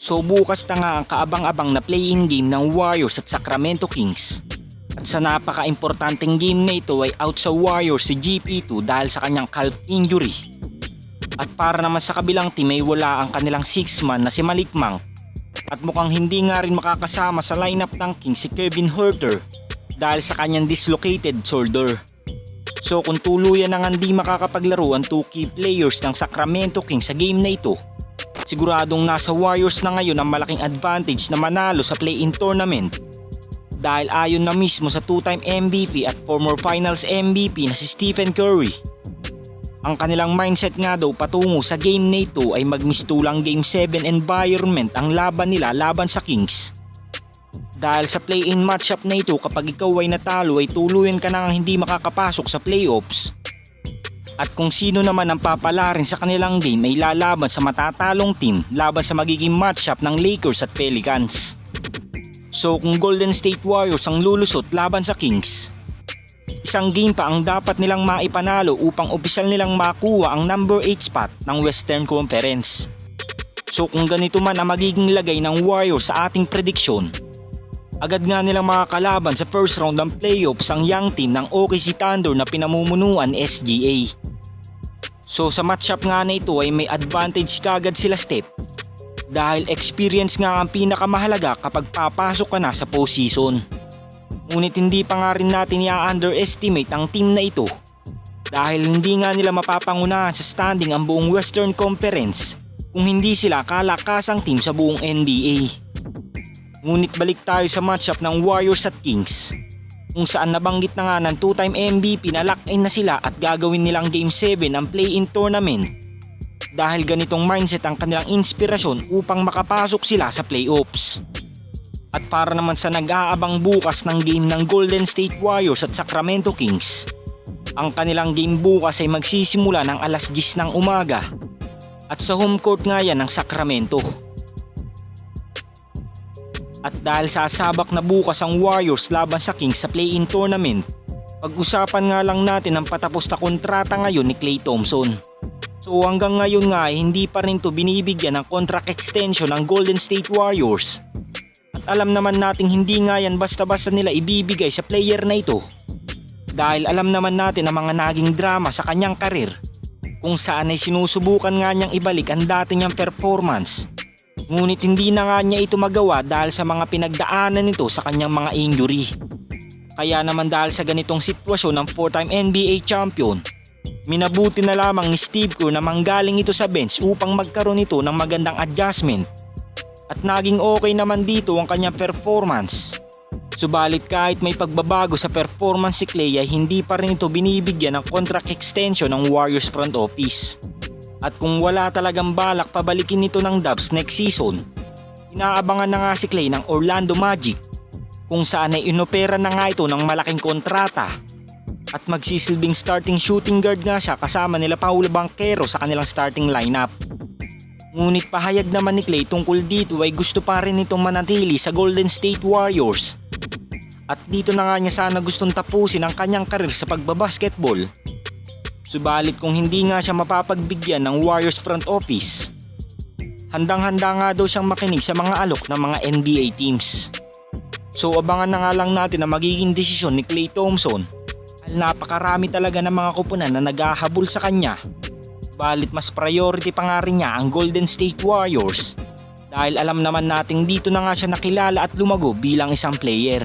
So bukas na nga ang kaabang-abang na play-in game ng Warriors at Sacramento Kings. At sa napaka-importanting game na ito ay out sa Warriors si GP2 dahil sa kanyang calf injury. At para naman sa kabilang team ay wala ang kanilang 6-man na si Malik Monk. At mukhang hindi nga rin makakasama sa lineup ng Kings si Kevin Huerter dahil sa kanyang dislocated shoulder. So kung tuluyan na nga hindi makakapaglaro ang 2 key players ng Sacramento Kings sa game na ito, siguradong nasa Warriors na ngayon ang malaking advantage na manalo sa play-in tournament. Dahil ayon na mismo sa 2-time MVP at former Finals MVP na si Stephen Curry, ang kanilang mindset nga daw patungo sa game na ito ay magmistulang Game 7 environment ang laban nila laban sa Kings. Dahil sa play-in matchup na ito kapag ikaw ay natalo ay tuluyan ka nang hindi makakapasok sa playoffs. At kung sino naman ang papalarin sa kanilang game ay lalaban sa matatalong team laban sa magiging matchup ng Lakers at Pelicans. So kung Golden State Warriors ang lulusot laban sa Kings, isang game pa ang dapat nilang maipanalo upang opisyal nilang makuha ang number 8 spot ng Western Conference. So kung ganito man ang magiging lagay ng Warriors sa ating prediksyon, agad nga nilang makakalaban sa first round ng playoffs ang young team ng OKC Thunder na pinamumunuan SGA. So sa matchup nga na ito ay may advantage kagad sila Steph dahil experience nga ang pinakamahalaga kapag papasok ka na sa postseason. Ngunit hindi pa nga rin natin i-underestimate ang team na ito dahil hindi nga nila mapapangunahan sa standing ang buong Western Conference kung hindi sila kalakasang team sa buong NBA. Ngunit balik tayo sa matchup ng Warriors at Kings kung saan nabanggit na nga ng 2-time MVP na lock-in na sila at gagawin nilang Game 7 ang play-in tournament dahil ganitong mindset ang kanilang inspirasyon upang makapasok sila sa playoffs. At para naman sa nag-aabang bukas ng game ng Golden State Warriors at Sacramento Kings, ang kanilang game bukas ay magsisimula ng alas 10 ng umaga at sa home court nga yan ng Sacramento. At dahil sasabak na bukas ang Warriors laban sa Kings sa play-in tournament, pag-usapan nga lang natin ang patapos na kontrata ngayon ni Klay Thompson. So hanggang ngayon nga ay hindi pa rin to binibigyan ng contract extension ng Golden State Warriors. At alam naman nating hindi nga yan basta-basta nila ibibigay sa player na ito. Dahil alam naman natin ang mga naging drama sa kanyang karir kung saan ay sinusubukan nga niyang ibalik ang dati niyang performance. Ngunit hindi na nga niya ito magawa dahil sa mga pinagdaanan nito sa kanyang mga injury. Kaya naman dahil sa ganitong sitwasyon ng 4-time NBA champion, minabuti na lamang ni Steve Kerr na manggaling ito sa bench upang magkaroon ito ng magandang adjustment. At naging okay naman dito ang kanyang performance. Subalit kahit may pagbabago sa performance si Klay ay hindi pa rin ito binibigyan ng contract extension ng Warriors front office. At kung wala talagang balak pabalikin nito ng Dubs next season, inaabangan na nga si Klay ng Orlando Magic kung saan ay inopera na nga ito ng malaking kontrata at magsisilbing starting shooting guard nga siya kasama nila Paolo Banchero sa kanilang starting lineup. Ngunit pahayag naman ni Klay tungkol dito ay gusto pa rin itong manatili sa Golden State Warriors. At dito na nga niya sana gustong tapusin ang kanyang karir sa pagbabasketball. Subalit kung hindi nga siya mapapagbigyan ng Warriors front office, handang-handa nga daw siyang makinig sa mga alok ng mga NBA teams. So abangan na nga lang natin ang magiging desisyon ni Klay Thompson dahil napakarami talaga ng mga kupunan na naghahabol sa kanya. Balit mas priority pa nga rin niya ang Golden State Warriors dahil alam naman nating dito na nga siya nakilala at lumago bilang isang player.